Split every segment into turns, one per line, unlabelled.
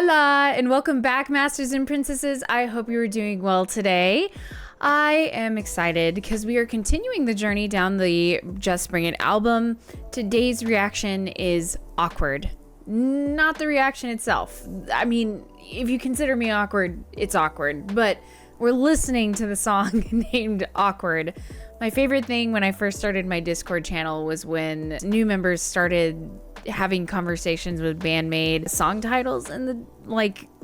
Hola, and welcome back, Masters and Princesses. I hope you are doing well today. I am excited because we are continuing the journey down the Just Bring It album. Today's reaction is awkward. Not the reaction itself. I mean, if you consider me awkward, it's awkward, but we're listening to the song named Awkward. My favorite thing when I first started my Discord channel was when new members started having conversations with BAND-MAID song titles in the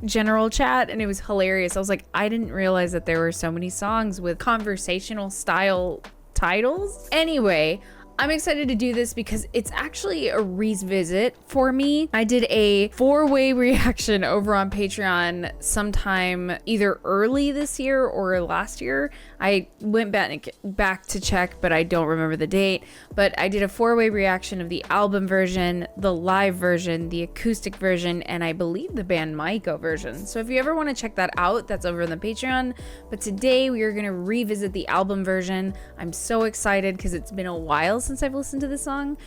general chat, and it was hilarious. I was like, I didn't realize that there were so many songs with conversational style titles. Anyway, I'm excited to do this because it's actually a revisit for me. I did a 4-way reaction over on Patreon sometime either early this year or last year. I went back to check, but I don't remember the date. But I did a 4-way reaction of the album version, the live version, the acoustic version, and I believe the BAND-MAID version. So if you ever want to check that out, that's over on the Patreon. But today we are going to revisit the album version. I'm so excited because it's been a while since I've listened to this song.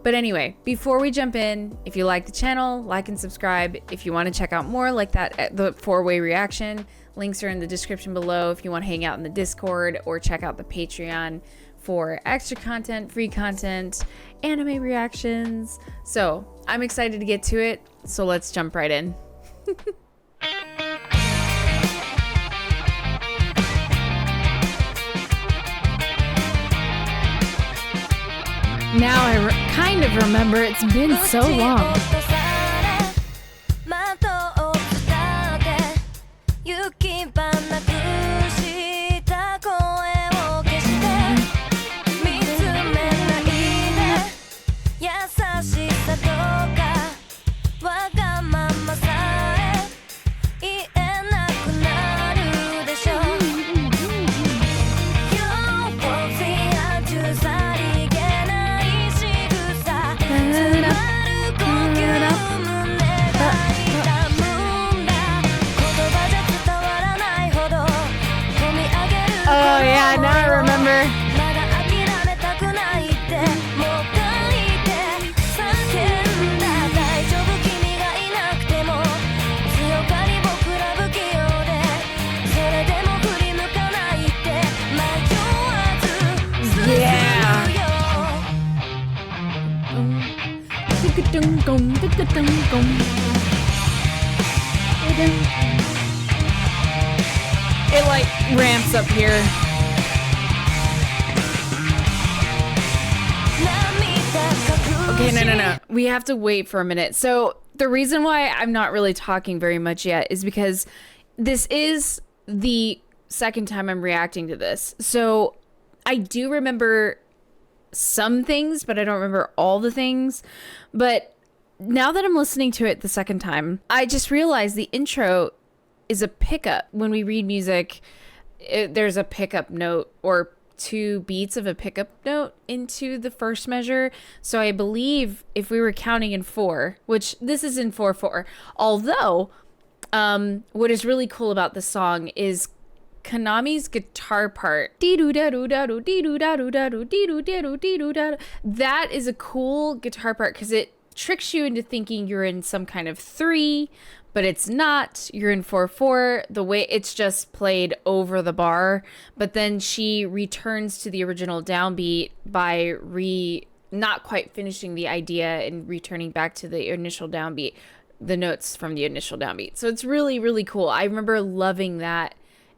But anyway, before we jump in, if you like the channel, like and subscribe. If you want to check out more like that, the 4-way reaction, links are in the description below if you want to hang out in the Discord or check out the Patreon for extra content, free content, anime reactions. So I'm excited to get to it, so let's jump right in. Now I kind of remember, it's been so long. Oh yeah, now I remember. Yeah. It like ramps up here. Okay, no. We have to wait for a minute. So the reason why I'm not really talking very much yet is because this is the second time I'm reacting to this. So I do remember some things, but I don't remember all the things. But now that I'm listening to it the second time, I just realized the intro is a pickup. When we read music, there's a pickup note or 2 beats of a pickup note into the first measure. So I believe if we were counting in 4, which this is in 4/4, although what is really cool about this song is Konami's guitar part. That is a cool guitar part because it tricks you into thinking you're in some kind of 3, but it's not. You're in 4/4. The way it's just played over the bar, but then she returns to the original downbeat by not quite finishing the idea and returning back to the initial downbeat, the notes from the initial downbeat. So it's really, really cool. I remember loving that,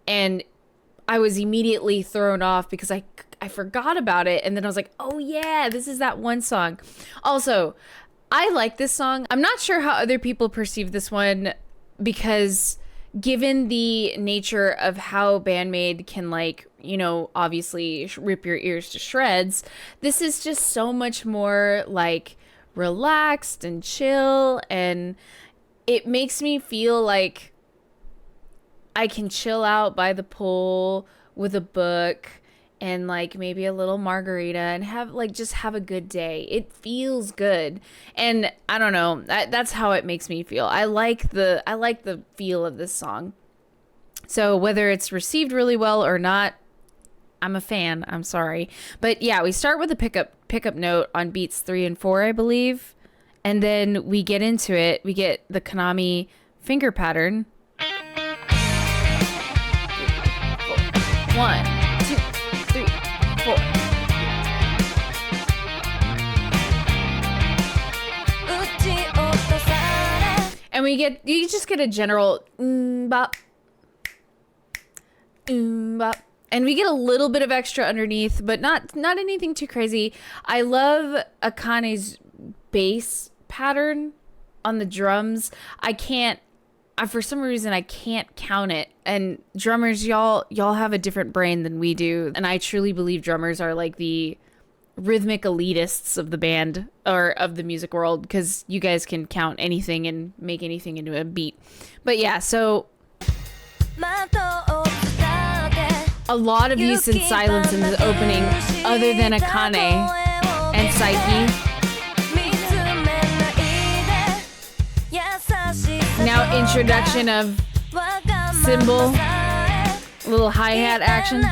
and I was immediately thrown off because I forgot about it, and then I was like, oh yeah, this is that one song. Also, I like this song. I'm not sure how other people perceive this one because given the nature of how BAND-MAID can obviously rip your ears to shreds, this is just so much more relaxed and chill, and it makes me feel like I can chill out by the pool with a book and maybe a little margarita and have just have a good day. It feels good. And I don't know, that's how it makes me feel. I like the feel of this song. So whether it's received really well or not, I'm a fan. I'm sorry. But yeah, we start with a pickup note on beats 3 and 4, I believe. And then we get into it. We get the Konami finger pattern. 1, 2, 3, 4. And you just get a general bop, bop. And we get a little bit of extra underneath, but not anything too crazy. I love Akane's bass pattern on the drums. For some reason I can't count it. And drummers, y'all have a different brain than we do. And I truly believe drummers are like the rhythmic elitists of the band or of the music world, because you guys can count anything and make anything into a beat. But yeah, so a lot of use in silence in the opening, other than Akane and Psyche. Now introduction of cymbal, little hi-hat action.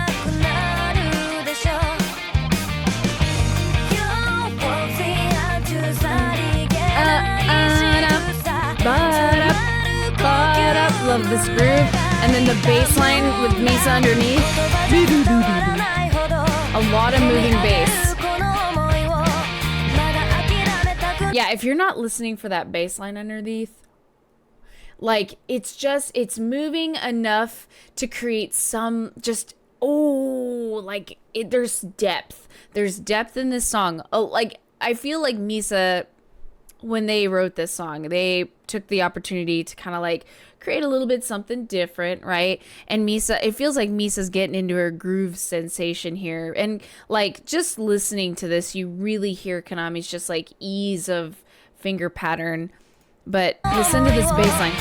Love this groove. And then the bass line with Misa underneath. A lot of moving bass. Yeah, if you're not listening for that bass line underneath, like, it's moving enough to create some there's depth. There's depth in this song. Oh, like, I feel like Misa, when they wrote this song, they took the opportunity to kind of like create a little bit something different, right? And Misa, it feels like Misa's getting into her groove sensation here. And like, just listening to this, you really hear Konami's just like ease of finger pattern. But listen to this bass line.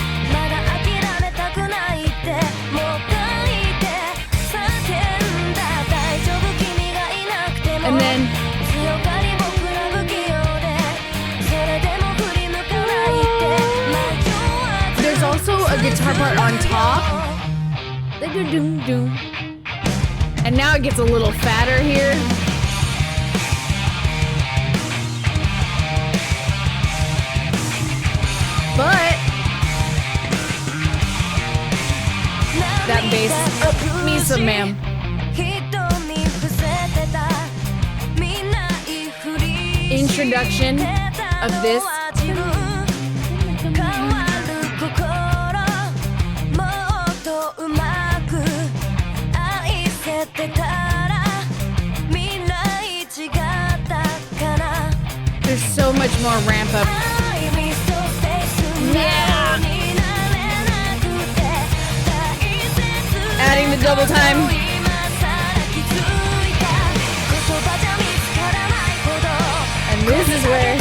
And then there's also a guitar part on top. And now it gets a little fatter here. But that bass, Misa, ma'am. Introduction of this. There's so much more ramp up. Yeah. Adding the double time. And this is where,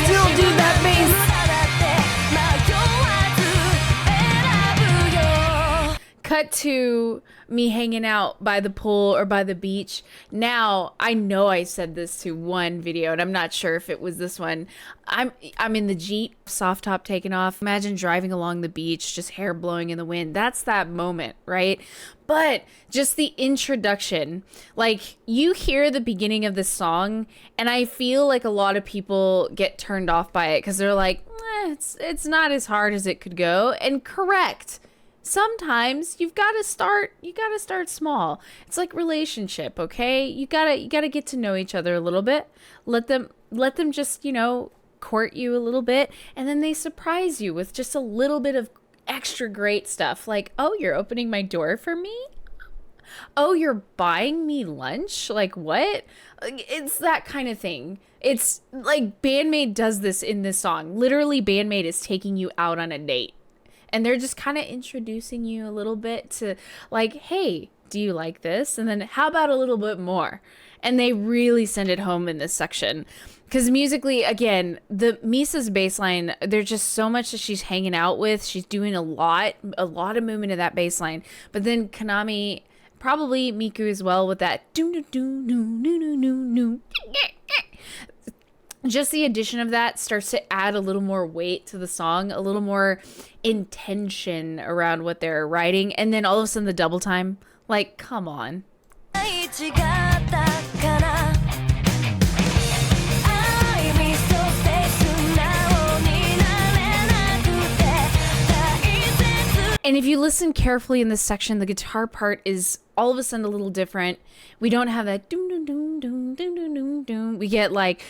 still do that bass. Cut to me hanging out by the pool or by the beach. Now, I know I said this to one video, and I'm not sure if it was this one. I'm in the Jeep, soft top taken off. Imagine driving along the beach, just hair blowing in the wind. That's that moment, right? But just the introduction, like, you hear the beginning of this song, and I feel like a lot of people get turned off by it because they're like, it's not as hard as it could go. And correct. Sometimes you gotta start small. It's like relationship, okay? You gotta get to know each other a little bit. Let them just, court you a little bit, and then they surprise you with just a little bit of extra great stuff. Like, oh, you're opening my door for me? Oh, you're buying me lunch? Like, what? It's that kind of thing. It's like BAND-MAID does this in this song. Literally, BAND-MAID is taking you out on a date. And they're just kind of introducing you a little bit to like, hey, do you like this? And then how about a little bit more? And they really send it home in this section. Because musically, again, the Misa's bass line, there's just so much that she's hanging out with. She's doing a lot of movement of that bass line. But then Konami, probably Miku as well, with that just the addition of that starts to add a little more weight to the song, a little more intention around what they're writing. And then all of a sudden the double time, like, come on. And if you listen carefully in this section, the guitar part is all of a sudden a little different. We don't have that doom doom doom doom doom doom doom doom. We get like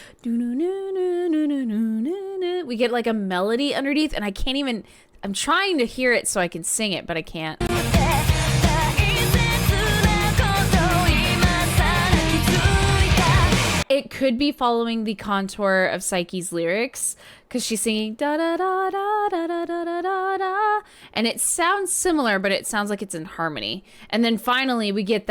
we get like a melody underneath, and I can't even. I'm trying to hear it so I can sing it, but I can't. It could be following the contour of Psyche's lyrics, because she's singing da da da da da da da da da da, and it sounds similar, but it sounds like it's in harmony. And then finally we get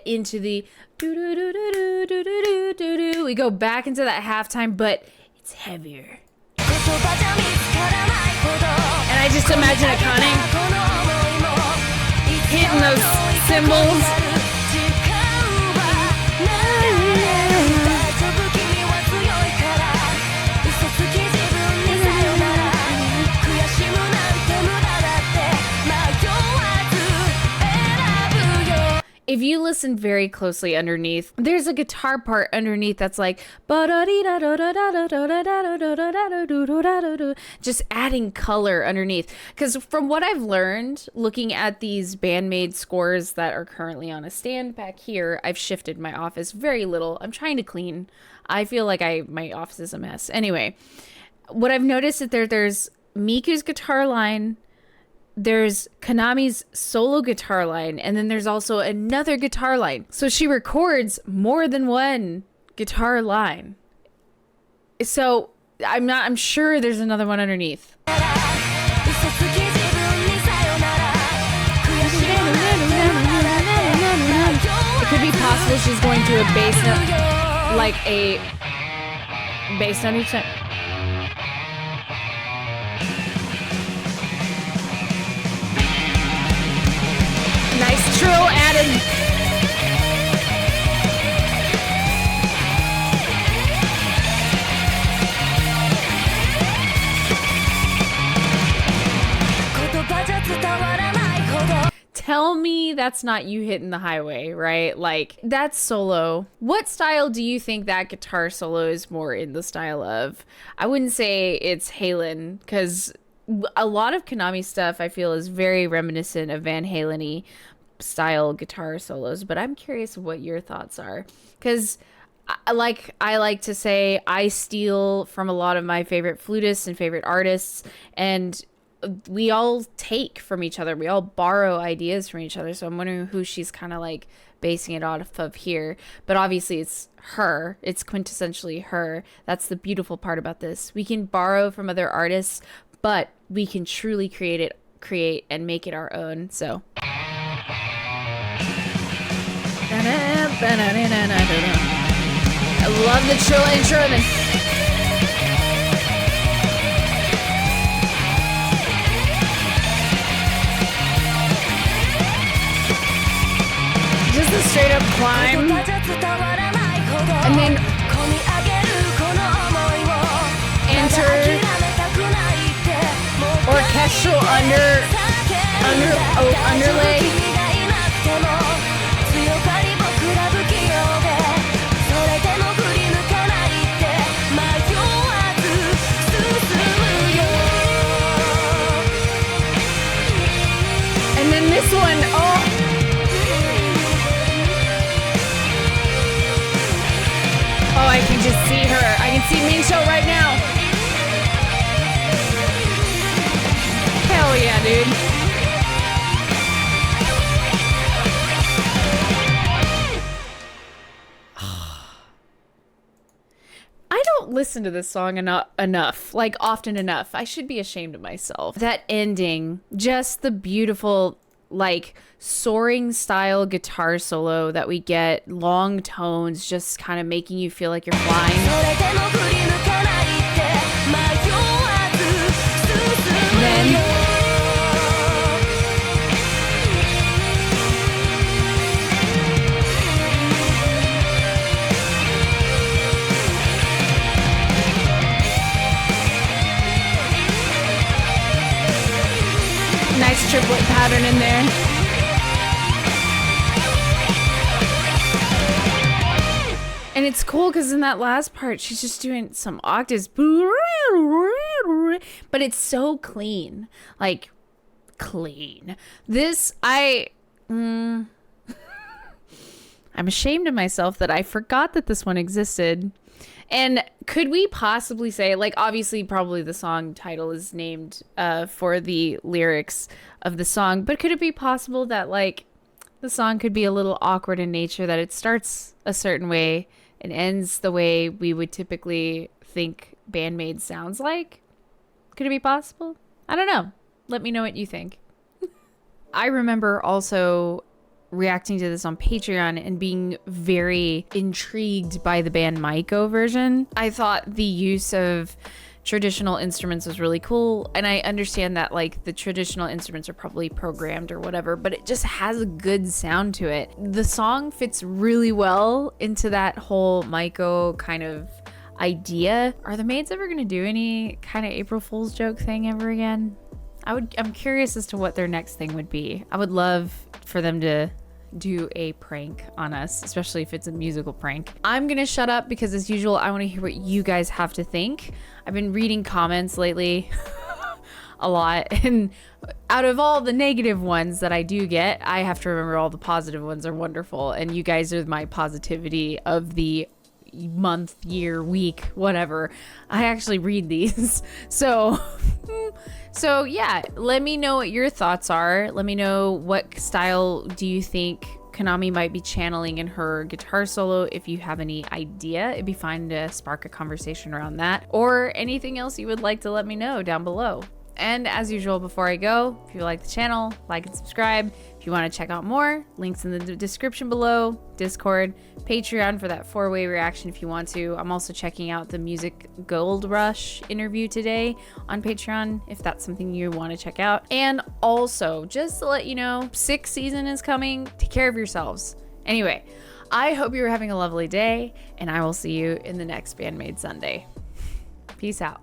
into the do do do do do do do do do. We go back into that halftime, but it's heavier. And I just imagine Akane hitting those cymbals. If you listen very closely underneath, there's a guitar part underneath that's like just adding color underneath. Because from what I've learned, looking at these BAND-MAID scores that are currently on a stand back here, I've shifted my office very little. I'm trying to clean. I feel like my office is a mess. Anyway, what I've noticed is there's Miku's guitar line, there's Konami's solo guitar line, and then there's also another guitar line. So she records more than one guitar line. So I'm sure there's another one underneath. It could be possible she's going to a bass note, like a bass note each time. Nice trill added. Tell me that's not you hitting the highway, right? Like, that's solo. What style do you think that guitar solo is more in the style of? I wouldn't say it's Halen, because a lot of Konami stuff I feel is very reminiscent of Van Halen-y style guitar solos, but I'm curious what your thoughts are, because I like to say I steal from a lot of my favorite flutists and favorite artists, and we all take from each other. We all borrow ideas from each other. So I'm wondering who she's kind of like basing it off of here. But obviously it's her. It's quintessentially her. That's the beautiful part about this. We can borrow from other artists, but we can truly create and make it our own. So I love the trill intro, and then just a straight up climb, and then enter orchestral underlay. And then this one, oh, I can just see her. I can see Mincho right now. Hell yeah, dude. I don't listen to this song enough, like often enough. I should be ashamed of myself. That ending, just the beautiful, like, soaring style guitar solo that we get, long tones, just kind of making you feel like you're flying. Then pattern in there. And it's cool because in that last part, she's just doing some octaves. But it's so clean. Like, clean. This, I'm ashamed of myself that I forgot that this one existed. And could we possibly say, like, obviously probably the song title is named for the lyrics of the song, but could it be possible that, like, the song could be a little awkward in nature, that it starts a certain way and ends the way we would typically think BAND-MAID sounds like? Could it be possible? I don't know. Let me know what you think. I remember also reacting to this on Patreon and being very intrigued by the BAND-MAID version. I thought the use of traditional instruments was really cool, and I understand that like the traditional instruments are probably programmed or whatever, but it just has a good sound to it. The song fits really well into that whole Maiko kind of idea. Are the Maids ever gonna do any kind of April Fool's joke thing ever again? I'm curious as to what their next thing would be. I would love for them to do a prank on us, especially if it's a musical prank. I'm gonna shut up because as usual, I want to hear what you guys have to think. I've been reading comments lately a lot, and out of all the negative ones that I do get, I have to remember all the positive ones are wonderful, and you guys are my positivity of the month, year, week, whatever. I actually read these. So yeah, let me know what your thoughts are. Let me know what style do you think Konami might be channeling in her guitar solo. If you have any idea, it'd be fun to spark a conversation around that, or anything else you would like to let me know down below. And as usual, before I go, if you like the channel, like and subscribe. If you want to check out more, links in the description below, Discord, Patreon for that 4-way reaction if you want to. I'm also checking out the Music Gold Rush interview today on Patreon if that's something you want to check out. And also, just to let you know, 6th season is coming. Take care of yourselves. Anyway, I hope you're having a lovely day, and I will see you in the next BAND-MAID Sunday. Peace out.